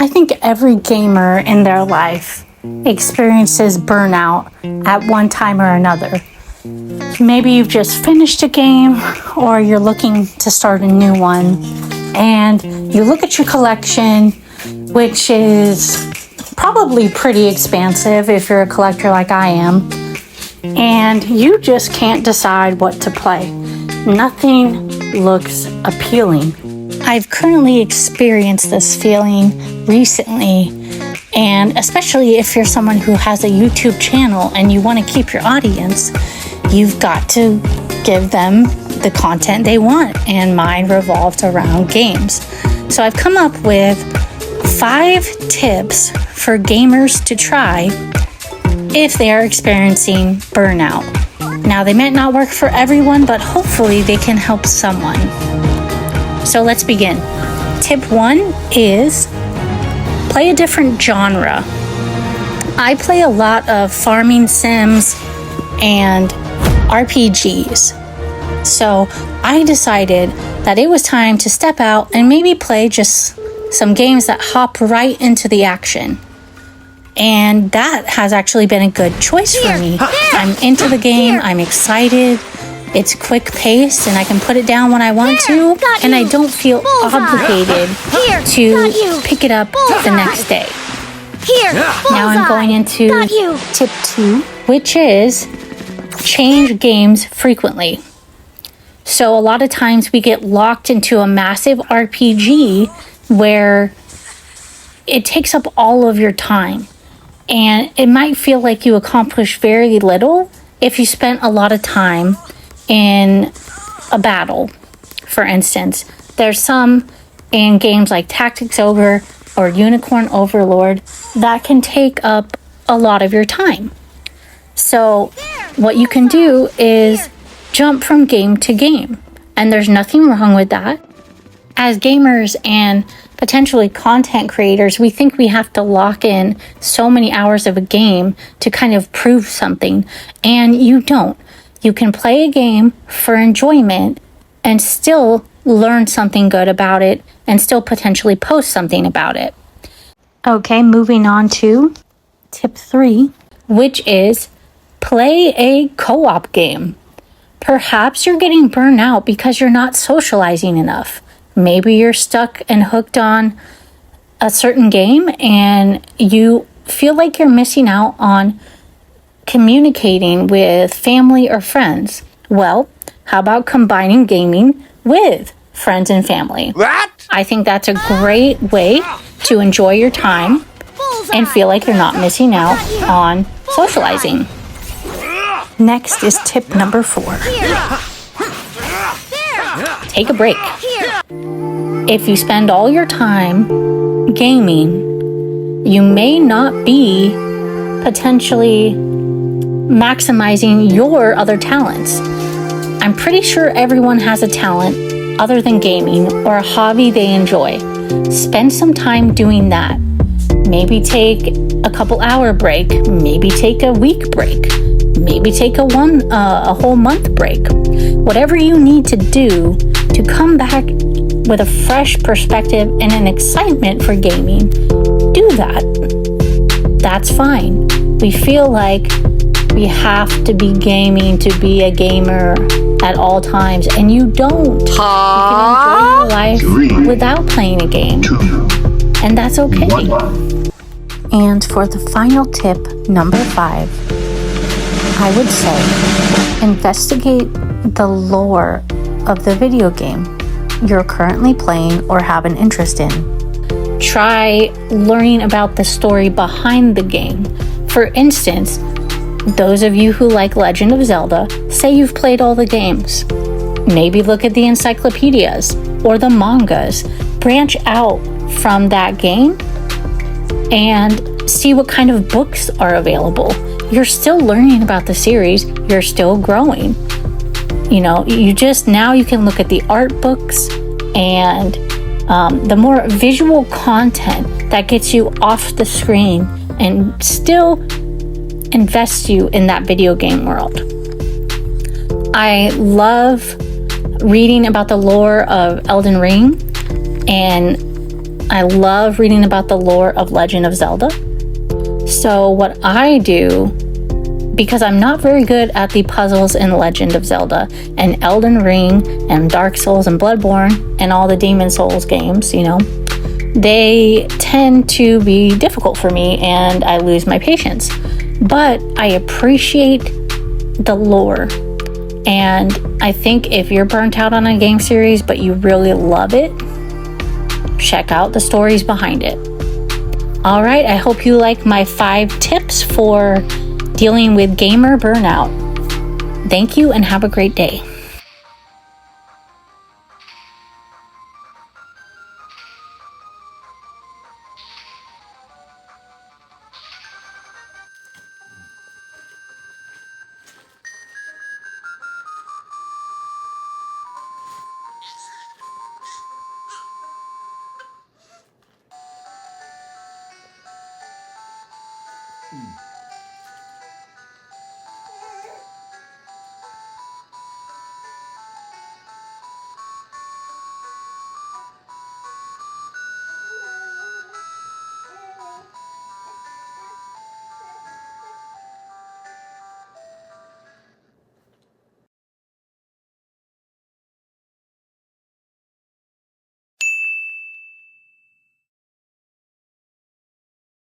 I think every gamer in their life experiences burnout at one time or another. Maybe you've just finished a game or you're looking to start a new one, and you look at your collection, which is probably pretty expansive if you're a collector like I am, and you just can't decide what to play. Nothing looks appealing. I've currently experienced this feeling recently, and especially if you're someone who has a YouTube channel and you want to keep your audience, you've got to give them the content they want, and mine revolved around games. So I've come up with 5 tips for gamers to try if they are experiencing burnout. Now, they might not work for everyone, but hopefully they can help someone. So let's begin. Tip 1 is play a different genre. I play a lot of farming sims and RPGs. So I decided that it was time to step out and maybe play just some games that hop right into the action. And that has actually been a good choice for me. I'm into the game, I'm excited. It's quick paced and I can put it down when I want to, and I don't feel obligated to pick it up the next day. Now I'm going into tip 2, which is change games frequently. So a lot of times we get locked into a massive RPG where it takes up all of your time, and it might feel like you accomplish very little if you spent a lot of time in a battle. For instance, there's some in games like Tactics Ogre or Unicorn Overlord that can take up a lot of your time. So what you can do is jump from game to game, and there's nothing wrong with that. As gamers and potentially content creators, we think we have to lock in so many hours of a game to kind of prove something, and you don't. You can play a game for enjoyment and still learn something good about it and still potentially post something about it. Okay, moving on to tip 3, which is play a co-op game. Perhaps you're getting burned out because you're not socializing enough. Maybe you're stuck and hooked on a certain game and you feel like you're missing out on communicating with family or friends. Well, how about combining gaming with friends and family? What? I think that's a great way to enjoy your time and feel like you're not missing out on socializing. Next is tip number 4. Take a break. If you spend all your time gaming, you may not be potentially maximizing your other talents. I'm pretty sure everyone has a talent other than gaming or a hobby they enjoy. Spend some time doing that. Maybe take a couple hour break, maybe take a week break, maybe take a whole month break. Whatever you need to do to come back with a fresh perspective and an excitement for gaming, do that. That's fine. We feel like we have to be gaming to be a gamer at all times, and you don't. You can enjoy your life without playing a game, and that's okay. And for the final tip, number 5, I would say investigate the lore of the video game you're currently playing or have an interest in. Try learning about the story behind the game. For instance, those of you who like Legend of Zelda, say you've played all the games. Maybe look at the encyclopedias or the mangas. Branch out from that game and see what kind of books are available. You're still learning about the series. You're still growing. Now you can look at the art books and the more visual content that gets you off the screen and still invest you in that video game world. I love reading about the lore of Elden Ring and I love reading about the lore of Legend of Zelda. So what I do, because I'm not very good at the puzzles in Legend of Zelda and Elden Ring and Dark Souls and Bloodborne and all the Demon Souls games, they tend to be difficult for me and I lose my patience. But I appreciate the lore. And I think if you're burnt out on a game series but you really love it, check out the stories behind it. All right, I hope you like my 5 tips for dealing with gamer burnout. Thank you and have a great day.